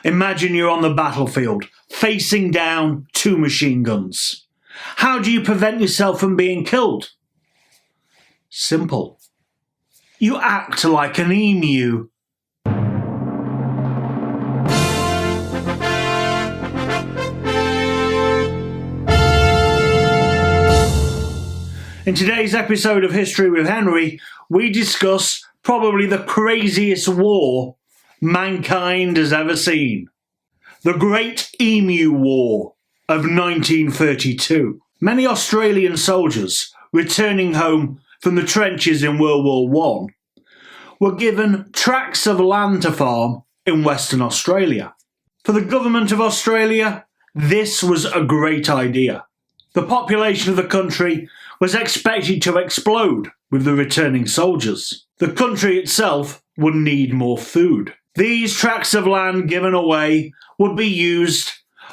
Imagine you're on the battlefield, facing down 2 machine guns. How do you prevent yourself from being killed? Simple. You act like an emu. In today's episode of History with Henry, we discuss probably the craziest war mankind has ever seen. The Great Emu War of 1932. Many Australian soldiers returning home from the trenches in World War I were given tracts of land to farm in Western Australia. For the government of Australia, this was a great idea. The population of the country was expected to explode with the returning soldiers. The country itself would need more food. These tracts of land given away would be used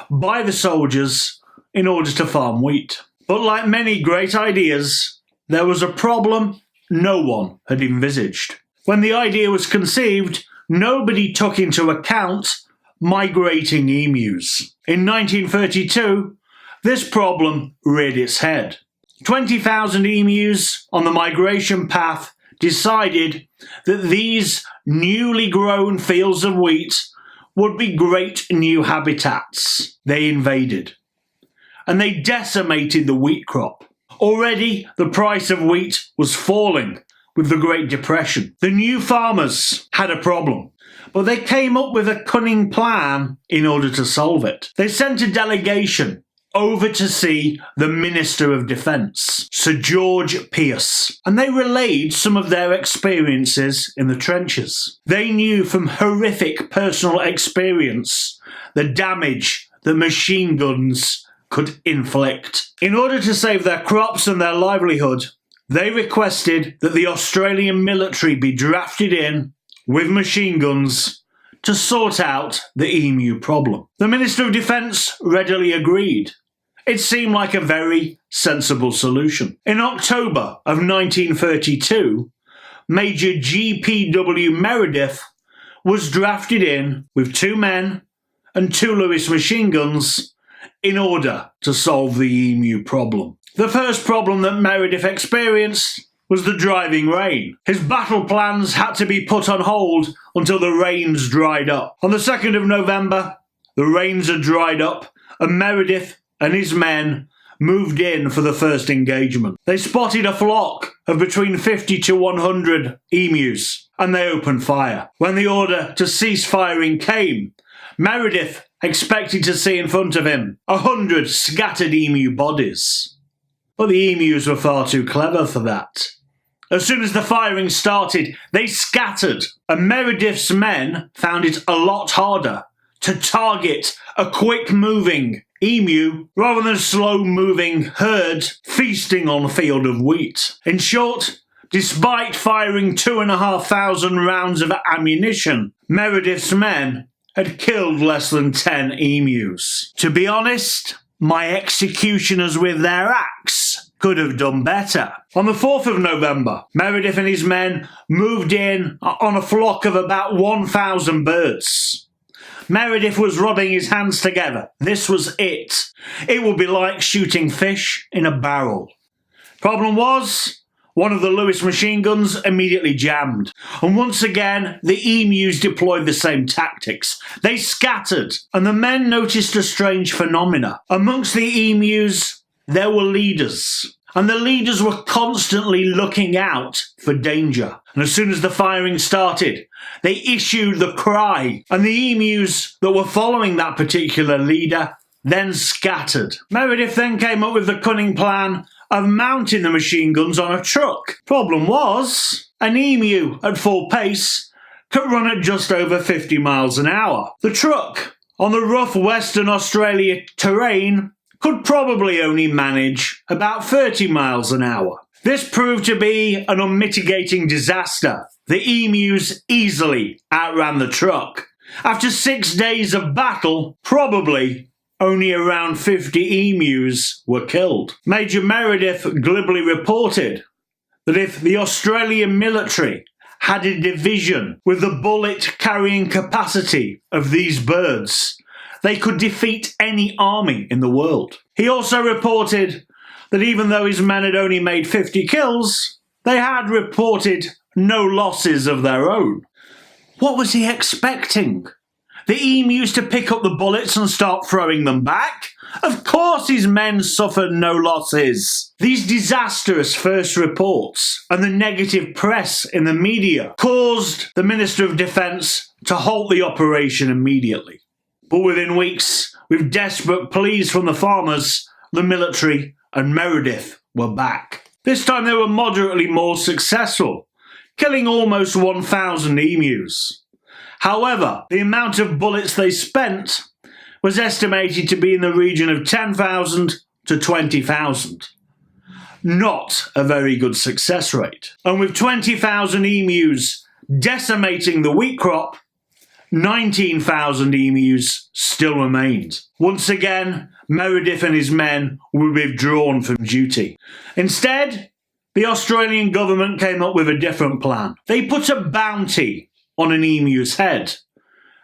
by the soldiers in order to farm wheat. But like many great ideas, there was a problem no one had envisaged. When the idea was conceived, nobody took into account migrating emus. In 1932, this problem reared its head. 20,000 emus on the migration path decided that these newly grown fields of wheat would be great new habitats. They invaded, and they decimated the wheat crop. Already, the price of wheat was falling with the Great Depression. The new farmers had a problem, but they came up with a cunning plan in order to solve it. They sent a delegation over to see the Minister of Defence, Sir George Pearce, and they relayed some of their experiences in the trenches. They knew from horrific personal experience the damage that machine guns could inflict. In order to save their crops and their livelihood, they requested that the Australian military be drafted in with machine guns to sort out the emu problem. The Minister of Defence readily agreed. It seemed like a very sensible solution. In October of 1932, Major GPW Meredith was drafted in with 2 men and 2 Lewis machine guns in order to solve the emu problem. The first problem that Meredith experienced was the driving rain. His battle plans had to be put on hold until the rains dried up. On the 2nd of November, the rains had dried up and Meredith and his men moved in for the first engagement. They spotted a flock of between 50 to 100 emus and they opened fire. When the order to cease firing came, Meredith expected to see in front of him 100 scattered emu bodies. But the emus were far too clever for that. As soon as the firing started, they scattered, and Meredith's men found it a lot harder to target a quick-moving emu rather than a slow-moving herd feasting on a field of wheat. In short, despite firing 2,500 rounds of ammunition, Meredith's men had killed less than 10 emus. To be honest, my executioners with their axe could have done better. On the 4th of November, Meredith and his men moved in on a flock of about 1,000 birds. Meredith was rubbing his hands together. This was it. It would be like shooting fish in a barrel. Problem was, one of the Lewis machine guns immediately jammed. And once again, the emus deployed the same tactics. They scattered, and the men noticed a strange phenomena. Amongst the emus, there were leaders. And the leaders were constantly looking out for danger. And as soon as the firing started, they issued the cry. And the emus that were following that particular leader then scattered. Meredith then came up with the cunning plan of mounting the machine guns on a truck. Problem was, an emu at full pace could run at just over 50 miles an hour. The truck, on the rough Western Australia terrain, could probably only manage about 30 miles an hour. This proved to be an unmitigating disaster. The emus easily outran the truck. After 6 days of battle, probably only around 50 emus were killed. Major Meredith glibly reported that if the Australian military had a division. With the bullet carrying capacity of these birds, they could defeat any army in the world. He also reported that even though his men had only made 50 kills, they had reported no losses of their own. What was he expecting? The emus to pick up the bullets and start throwing them back? Of course his men suffered no losses. These disastrous first reports and the negative press in the media caused the Minister of Defence to halt the operation immediately. But within weeks, with desperate pleas from the farmers, the military and Meredith were back. This time they were moderately more successful, killing almost 1,000 emus. However, the amount of bullets they spent was estimated to be in the region of 10,000 to 20,000. Not a very good success rate. And with 20,000 emus decimating the wheat crop, 19,000 emus still remained. Once again, Meredith and his men were withdrawn from duty. Instead, the Australian government came up with a different plan. They put a bounty on an emu's head,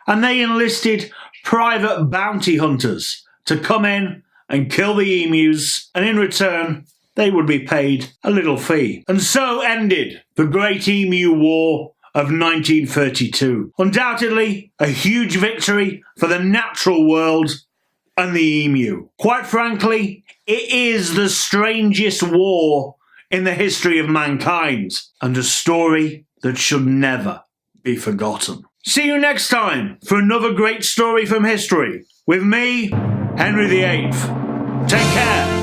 and they enlisted private bounty hunters to come in and kill the emus, and in return they would be paid a little fee. And so ended the Great Emu War of 1932. Undoubtedly a huge victory for the natural world and the emu. Quite frankly, it is the strangest war in the history of mankind, and a story that should never be forgotten. See you next time for another great story from history with me, Henry VIII. Take care.